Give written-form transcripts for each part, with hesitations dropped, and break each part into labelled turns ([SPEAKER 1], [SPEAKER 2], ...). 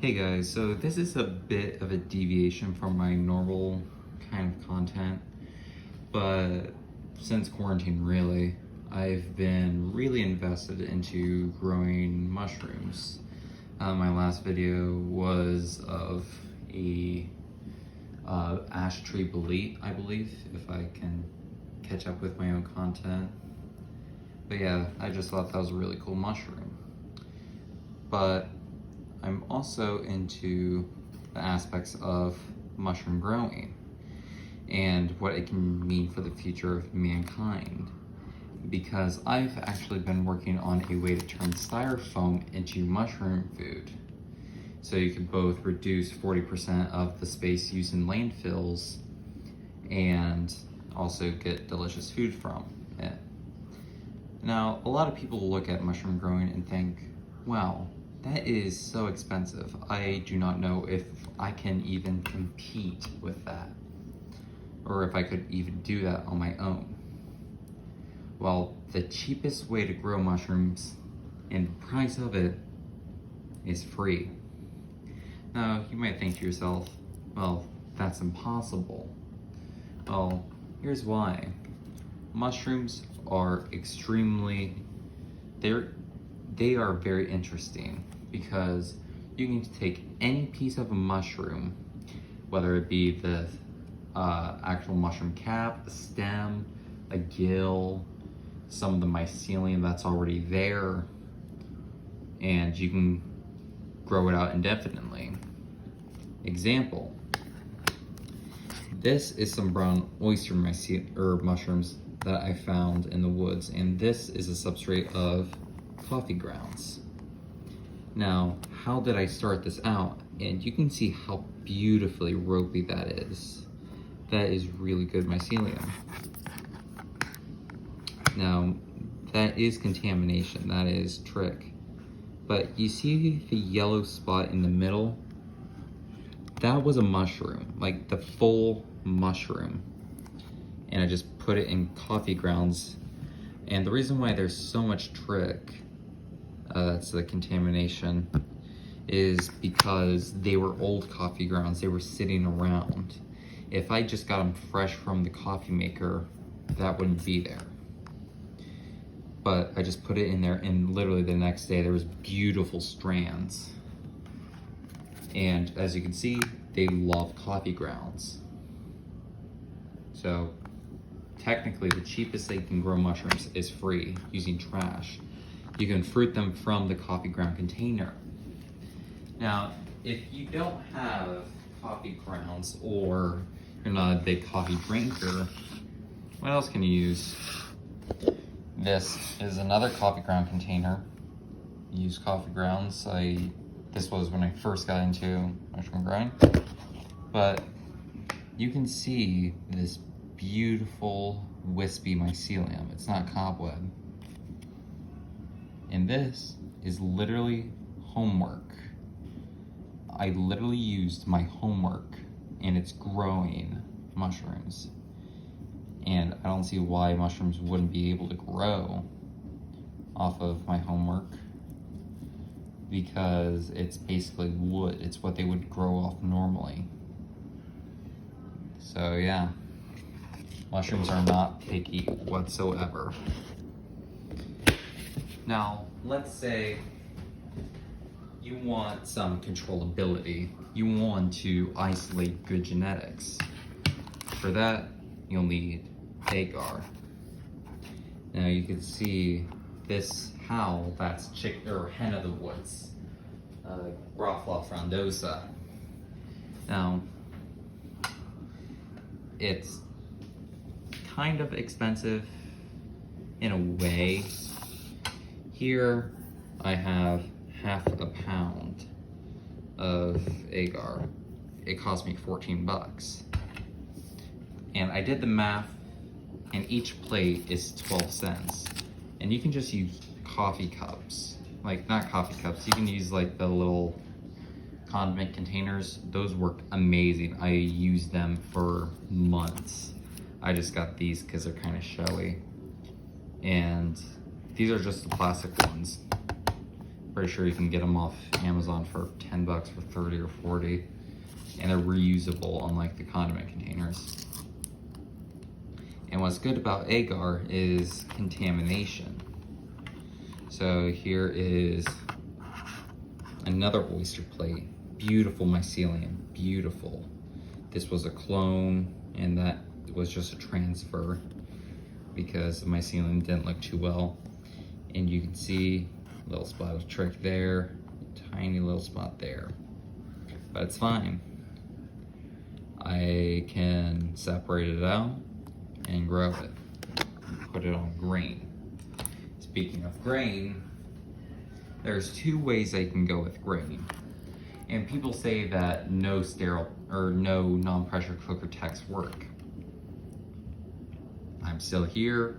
[SPEAKER 1] Hey guys, so this is a bit of a deviation from my normal kind of content, but since quarantine really, I've been really invested into growing mushrooms. My last video was of a ash tree bolete, I believe, if I can catch up with my own content. But yeah, I just thought that was a really cool mushroom. But I'm also into the aspects of mushroom growing and what it can mean for the future of mankind. Because I've actually been working on a way to turn styrofoam into mushroom food. So you can both reduce 40% of the space used in landfills and also get delicious food from it. Now, a lot of people look at mushroom growing and think, wow, that is so expensive. I do not know if I can even compete with that, or if I could even do that on my own. Well, the cheapest way to grow mushrooms and the price of it is free. Now, you might think to yourself, well, that's impossible. Well, here's why. Mushrooms are they are very interesting because you can take any piece of a mushroom, whether it be the actual mushroom cap, a stem, a gill, some of the mycelium that's already there, and you can grow it out indefinitely. Example, this is some brown oyster mushrooms that I found in the woods, and this is a substrate of coffee grounds. Now, how did I start this out? And you can see how beautifully ropey that is. That is really good mycelium. Now, that is contamination, that is trick. But you see the yellow spot in the middle? That was a mushroom, like the full mushroom. And I just put it in coffee grounds. And the reason why there's so much trick, that's the contamination, is because they were old coffee grounds. They were sitting around. If I just got them fresh from the coffee maker, that wouldn't be there. But I just put it in there, and literally the next day there was beautiful strands. And as you can see, they love coffee grounds. So technically the cheapest they can grow mushrooms is free using trash. You can fruit them from the coffee ground container. Now, if you don't have coffee grounds or you're not a big coffee drinker, what else can you use? This is another coffee ground container. Use coffee grounds. This was when I first got into mushroom growing. But you can see this beautiful wispy mycelium. It's not cobweb. And this is literally homework. I literally used my homework, and it's growing mushrooms. And I don't see why mushrooms wouldn't be able to grow off of my homework, because it's basically wood. It's what they would grow off normally. So yeah, mushrooms are not picky whatsoever. Now, let's say you want some controllability. You want to isolate good genetics. For that, you'll need agar. Now you can see this howl, that's hen of the woods, Graphla frondosa. Now, it's kind of expensive in a way. Here I have half a pound of agar. It cost me 14 bucks. And I did the math, and each plate is 12 cents. And you can just use coffee cups. Like, not coffee cups, you can use like the little condiment containers. Those work amazing. I used them for months. I just got these because they're kind of showy. And these are just the plastic ones. Pretty sure you can get them off Amazon for 10 bucks for 30 or 40. And they're reusable, unlike the condiment containers. And what's good about agar is contamination. So here is another oyster plate. Beautiful mycelium, beautiful. This was a clone, and that was just a transfer because the mycelium didn't look too well. And you can see a little spot of trick there, tiny little spot there. But it's fine. I can separate it out and grow it, put it on grain. Speaking of grain, there's two ways I can go with grain. And people say that no sterile or no non-pressure cooker techs work. I'm still here,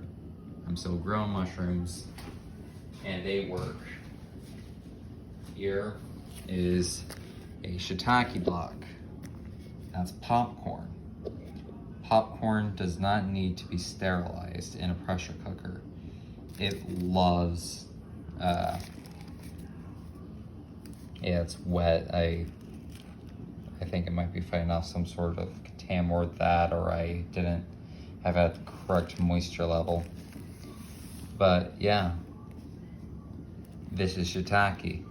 [SPEAKER 1] I'm still growing mushrooms, and they work. Here is a shiitake block. That's popcorn. Popcorn does not need to be sterilized in a pressure cooker. It loves, yeah, it's wet. I think it might be fighting off some sort of contaminant or that, or I didn't have it at the correct moisture level. But yeah, this is shiitake.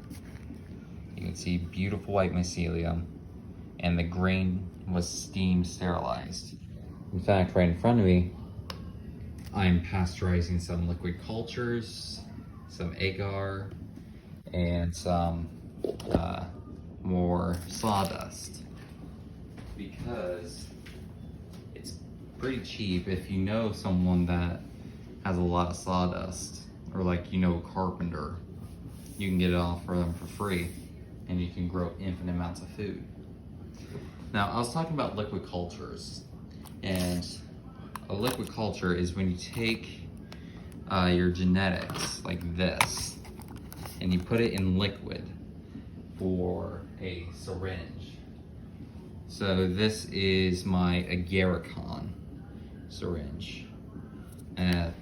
[SPEAKER 1] You can see beautiful white mycelium, and the grain was steam sterilized. In fact, right in front of me, I'm pasteurizing some liquid cultures, some agar, and some more sawdust, because it's pretty cheap. If you know someone that has a lot of sawdust, or like you know a carpenter, you can get it off for them for free, and you can grow infinite amounts of food. Now, I was talking about liquid cultures, and a liquid culture is when you take your genetics, like this, and you put it in liquid for a syringe. So this is my agarikon syringe. Alright.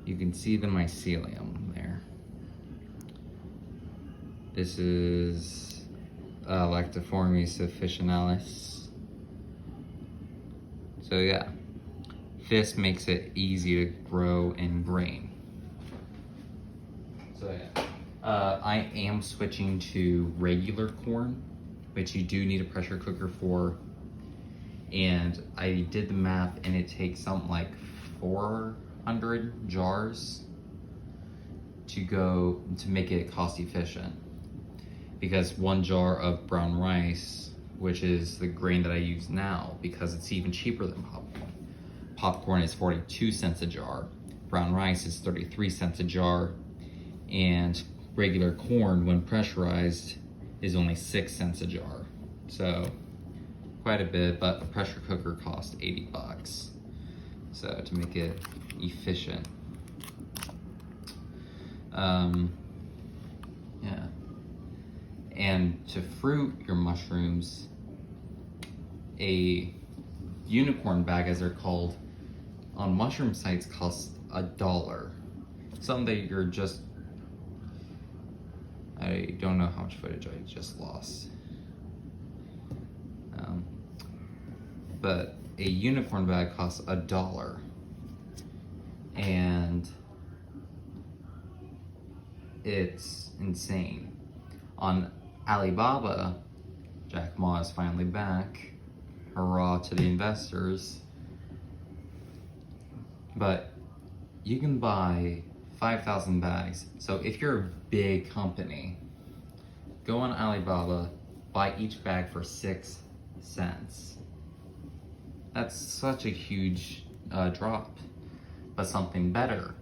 [SPEAKER 1] You can see the mycelium there. This is Lactiformes officinalis. So yeah, this makes it easy to grow in grain. So yeah, I am switching to regular corn, which you do need a pressure cooker for. And I did the math, and it takes something like 400 jars to make it cost efficient. Because 1 jar of brown rice, which is the grain that I use now, because it's even cheaper than popcorn. Popcorn is 42 cents a jar. Brown rice is 33 cents a jar. And regular corn, when pressurized, is only 6 cents a jar. So quite a bit, but a pressure cooker costs 80 bucks. So to make it efficient. Yeah. And to fruit your mushrooms, a unicorn bag, as they're called, on mushroom sites costs $1. Something that you're just, I don't know how much footage I just lost. But a unicorn bag costs $1. And it's insane. On Alibaba, Jack Ma is finally back. Hurrah to the investors. But you can buy 5,000 bags. So if you're a big company, go on Alibaba, buy each bag for 6 cents. That's such a huge drop. But something better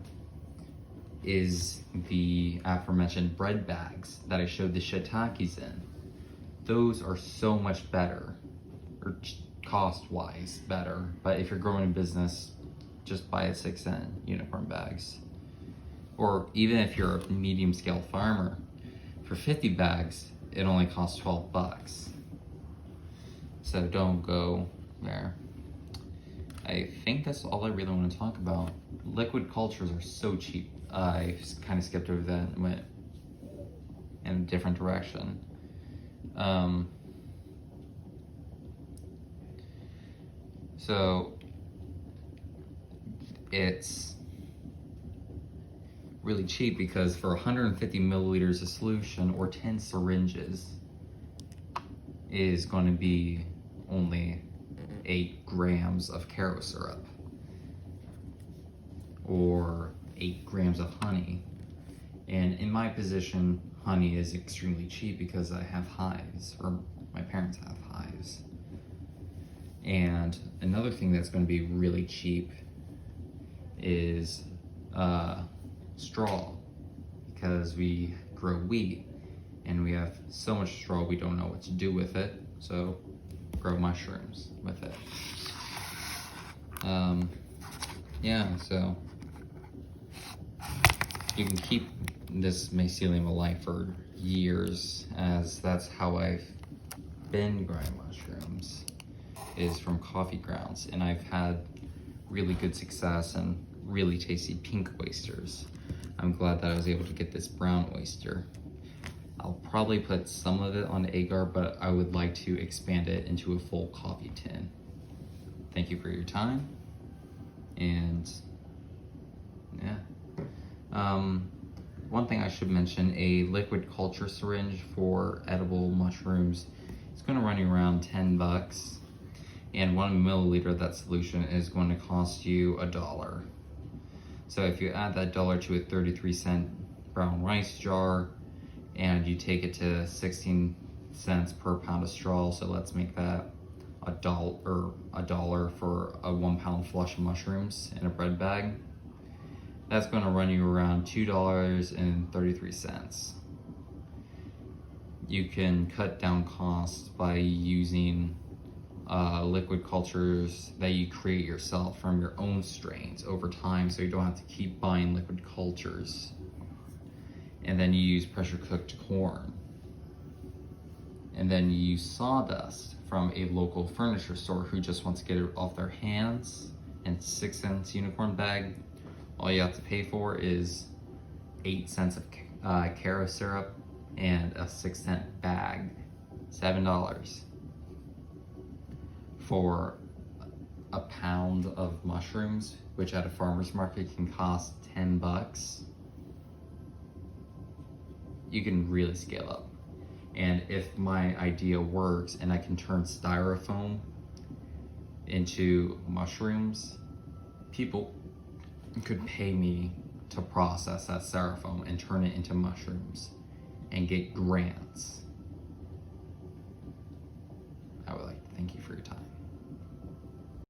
[SPEAKER 1] is the aforementioned bread bags that I showed the shiitakes in. Those are so much better, or cost-wise better. But if you're growing a business, just buy a 6 cent unicorn bags. Or even if you're a medium-scale farmer, for 50 bags, it only costs 12 bucks. So don't go there. I think that's all I really want to talk about. Liquid cultures are so cheap. I kind of skipped over that and went in a different direction. So it's really cheap because for 150 milliliters of solution or 10 syringes is going to be only 8 grams of Caro syrup or 8 grams of honey. And in my position, honey is extremely cheap because I have hives, or my parents have hives. And another thing that's going to be really cheap is straw, because we grow wheat and we have so much straw we don't know what to do with it, so grow mushrooms with it. Yeah, so you can keep this mycelium alive for years, as that's how I've been growing mushrooms, is from coffee grounds, and I've had really good success and really tasty pink oysters. I'm glad that I was able to get this brown oyster. I'll probably put some of it on agar, but I would like to expand it into a full coffee tin. Thank you for your time, and yeah. One thing I should mention, a liquid culture syringe for edible mushrooms is going to run you around $10, and 1 milliliter of that solution is going to cost you $1. So if you add that $1 to a 33-cent brown rice jar, and you take it to 16 cents per pound of straw, so let's make that $1 for a 1 pound flush of mushrooms in a bread bag. That's going to run you around $2.33. You can cut down costs by using liquid cultures that you create yourself from your own strains over time, so you don't have to keep buying liquid cultures. And then you use pressure cooked corn. And then you use sawdust from a local furniture store who just wants to get it off their hands in 6 cents unicorn bag. All you have to pay for is 8 cents of Caro syrup and a 6-cent bag, $7 for a pound of mushrooms, which at a farmer's market can cost $10. You can really scale up. And if my idea works and I can turn styrofoam into mushrooms, people could pay me to process that styrofoam and turn it into mushrooms and get grants